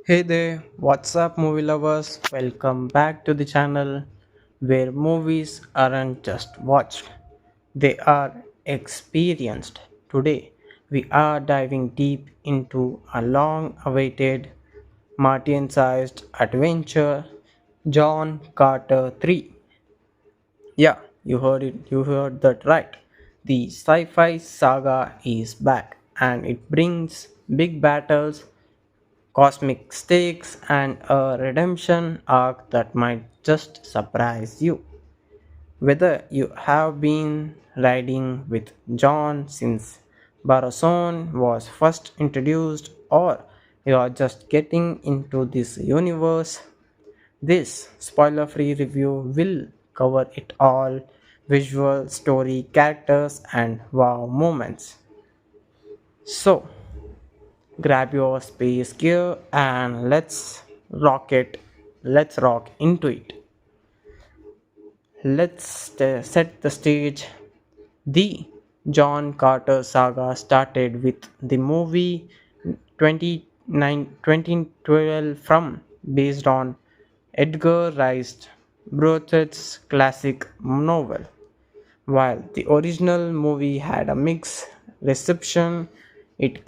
Hey there, what's up, movie lovers? Welcome back to the channel where movies aren't just watched, they are experienced. Today, we are diving deep into a long awaited Martian sized adventure, John Carter 3. Yeah, you heard that right. The sci fi saga is back and it brings big battles, cosmic stakes, and a redemption arc that might just surprise you. Whether you have been riding with John since Barsoom was first introduced or you are just getting into this universe, this spoiler free review will cover it all: visual, story, characters, and wow moments. So, grab your space gear and let's rock into it. Let's set the stage. The John Carter saga started with the movie 2012 from based on Edgar Rice Burroughs' classic novel. While the original movie had a mixed reception, it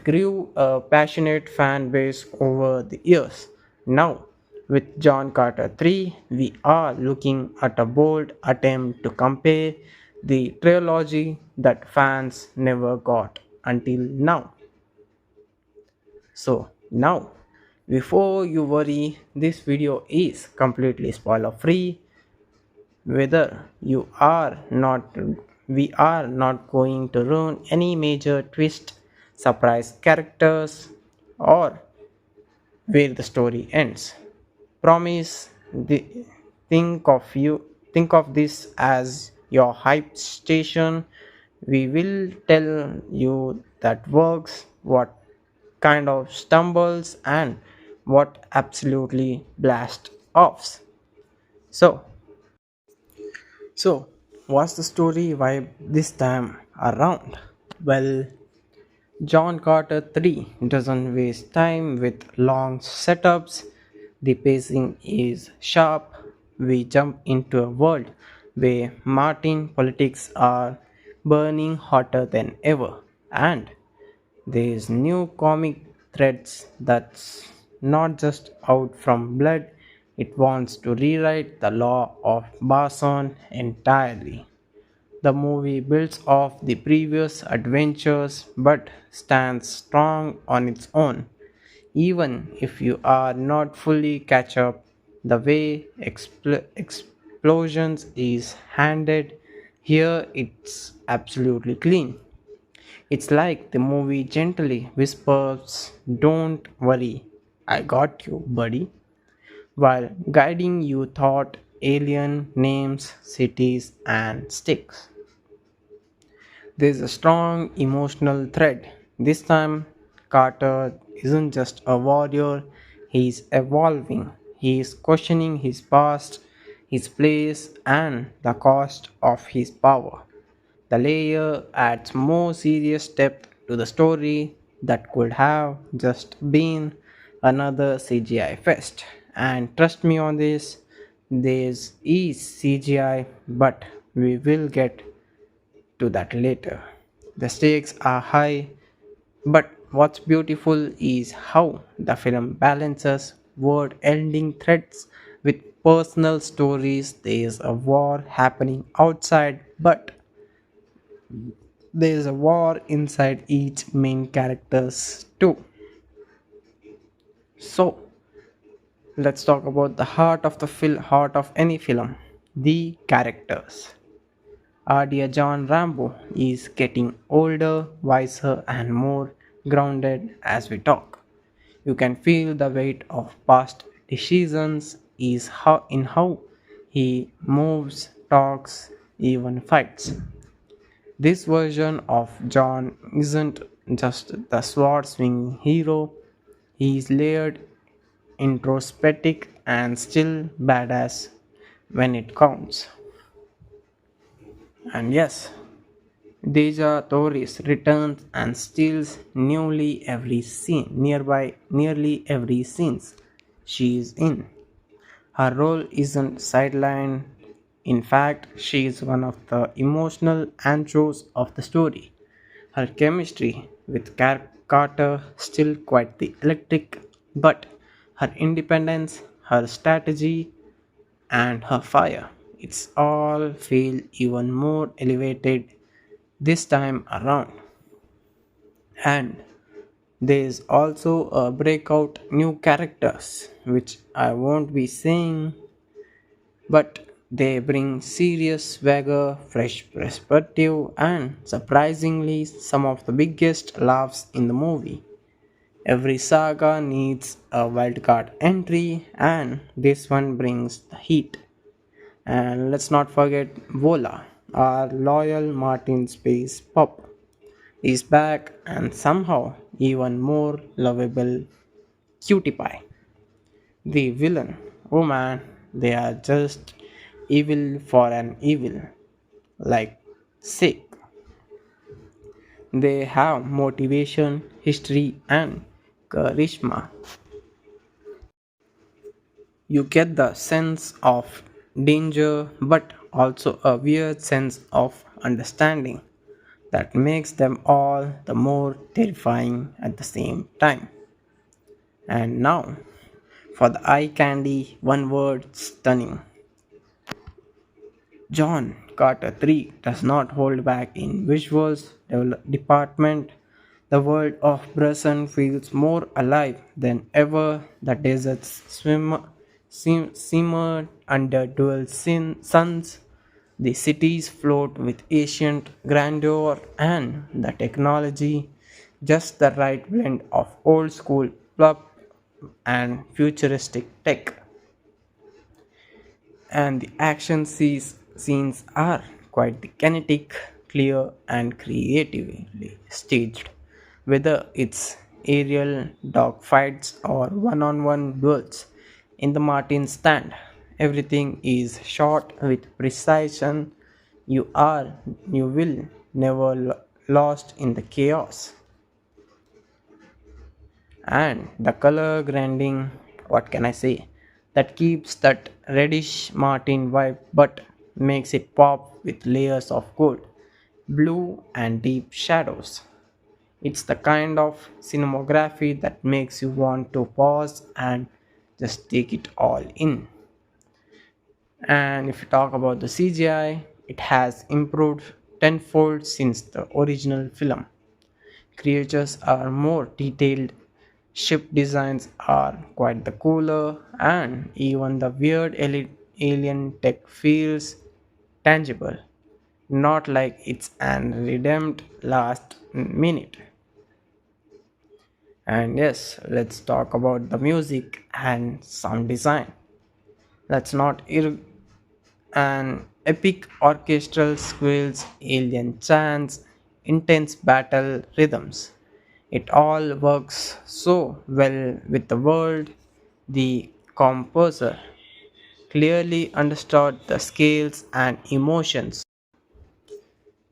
grew a passionate fan base over the years. Now, with John Carter 3, we are looking at a bold attempt to compare the trilogy that fans never got until now. So, now, before you worry, this video is completely spoiler free. Whether you are not We are not going to ruin any major twist, surprise characters, or where the story ends. Promise the think of this as your hype station. We will tell you that works, what kind of stumbles, and what absolutely blast offs. So So, what's the story vibe this time around? Well, John Carter 3 doesn't waste time with long setups. The pacing is sharp. We jump into a world where Martin politics are burning hotter than ever, and there's new comic threads that's not just out from blood, it wants to rewrite the law of Barsoom entirely. The movie builds off the previous adventures but stands strong on its own. Even if you are not fully catch up, the way explosions is handled here, it's absolutely clean. It's like the movie gently whispers, "Don't worry, I got you, buddy," while guiding you thought alien names, cities, and sticks. There's a strong emotional thread. This time, Carter isn't just a warrior, he's evolving. He is questioning his past, his place, and the cost of his power. The layer adds more serious depth to the story that could have just been another CGI fest. And trust me on this, this is CGI, but we will get to that later. The stakes are high, but what's beautiful is how the film balances world ending threats with personal stories. There's a war happening outside, but there is a war inside each main characters too. So let's talk about the heart of any film, the characters. Our dear John Rambo is getting older, wiser, and more grounded as we talk. You can feel the weight of past decisions is how he moves, talks, even fights. This version of John isn't just the sword swinging hero, he is layered, introspective, and still badass when it counts. And yes, Deja Torres returns and steals nearly every scene she is in. Her role isn't sidelined. In fact, she is one of the emotional anchors of the story. Her chemistry with Carter still quite the electric, but her independence, her strategy, and her fire, it's all feel even more elevated this time around. And there's also a breakout new characters, which I won't be saying, but they bring serious swagger, fresh perspective, and surprisingly some of the biggest laughs in the movie. Every saga needs a wildcard entry, and this one brings the heat. And let's not forget Vola, our loyal Martin Space pup, is back and somehow even more lovable cutie pie. The villain, oh man, they are just evil for an evil. Like, sick. They have motivation, history, and charisma. You get the sense of danger, but also a weird sense of understanding that makes them all the more terrifying at the same time. And now, for the eye candy, one word stunning. John Carter 3 does not hold back in visuals department. The world of Bresson feels more alive than ever. The deserts simmer under dual suns. The cities float with ancient grandeur and the technology, just the right blend of old school plup and futuristic tech. And the scenes are quite the kinetic, clear, and creatively staged. Whether it's aerial dogfights or one-on-one duels in the Martin stand, everything is shot with precision. You are, you will never lost in the chaos. And the color grading, what can I say, that keeps that reddish martin vibe but makes it pop with layers of gold, blue, and deep shadows. It's the kind of cinematography that makes you want to pause and just take it all in. And if you talk about the CGI, it has improved tenfold since the original film. Creatures are more detailed, ship designs are quite the cooler, and even the weird alien tech feels tangible, not like it's an redeemed last minute. And yes, let's talk about the music and sound design. Let's not an epic orchestral squeals, alien chants, intense battle rhythms. It all works so well with the world. The composer clearly understood the scales and emotions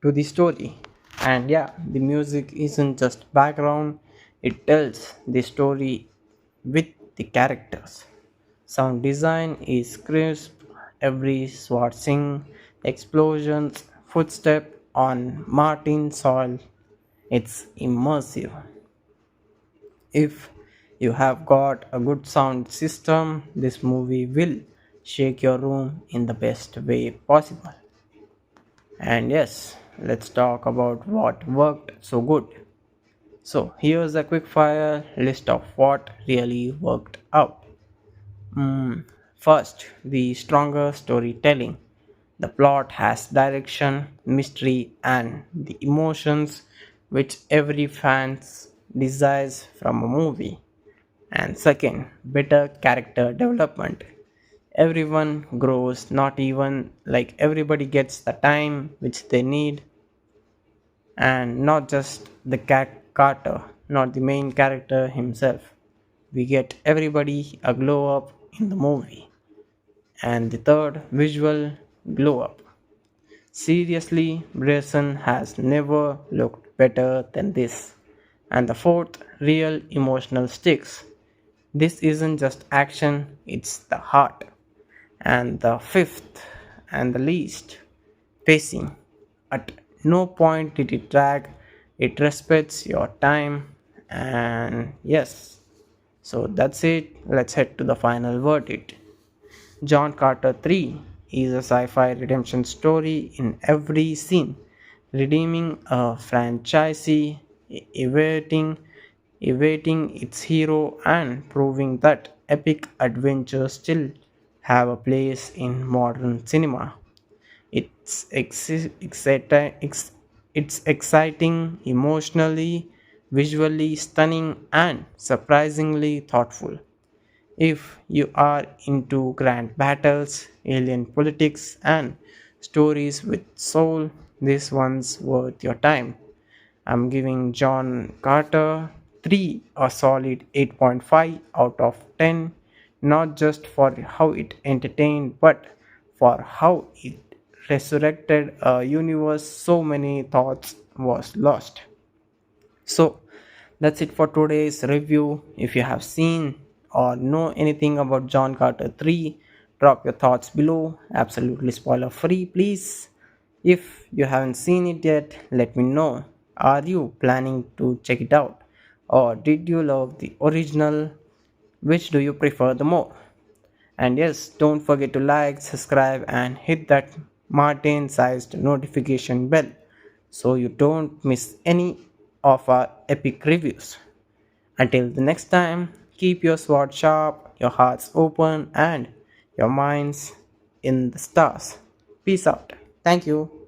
to the story. And yeah, the music isn't just background, it tells the story with the characters. Sound design is crisp, every sword sing, explosions, footstep on Martin soil. It's immersive. If you have got a good sound system, this movie will shake your room in the best way possible. And yes, let's talk about what worked so good. So, here's a quick fire list of what really worked out. First, the stronger storytelling. The plot has direction, mystery, and the emotions which every fan desires from a movie. And second, better character development. Everyone grows, not even like everybody gets the time which they need, and not just the Carter, not the main character himself. We get everybody a glow up in the movie. And the third, visual glow up. Seriously, Bryson has never looked better than this. And the fourth, real emotional stakes. This isn't just action, it's the heart. And the fifth and the least, pacing. At no point did it drag, it respects your time. And yes, so that's it. Let's head to the final verdict. John Carter 3 is a sci fi redemption story in every scene, redeeming a franchisee, evading, evading its hero, and proving that epic adventures still have a place in modern cinema. It's, it's exciting, emotionally, visually stunning, and surprisingly thoughtful. If you are into grand battles, alien politics, and stories with soul, this one's worth your time. I'm giving John Carter 3 a solid 8.5 out of 10, not just for how it entertained, but for how it resurrected a universe so many thoughts was lost. So that's it for today's review. If you have seen or know anything about John Carter 3, drop your thoughts below. Absolutely spoiler free, please. If you haven't seen it yet, let me know. Are you planning to check it out? Or did you love the original? Which do you prefer the more? And yes, don't forget to like, subscribe, and hit that Martin sized notification bell so you don't miss any of our epic reviews. Until the next time, keep your sword sharp, your hearts open, and your minds in the stars. Peace out. Thank you.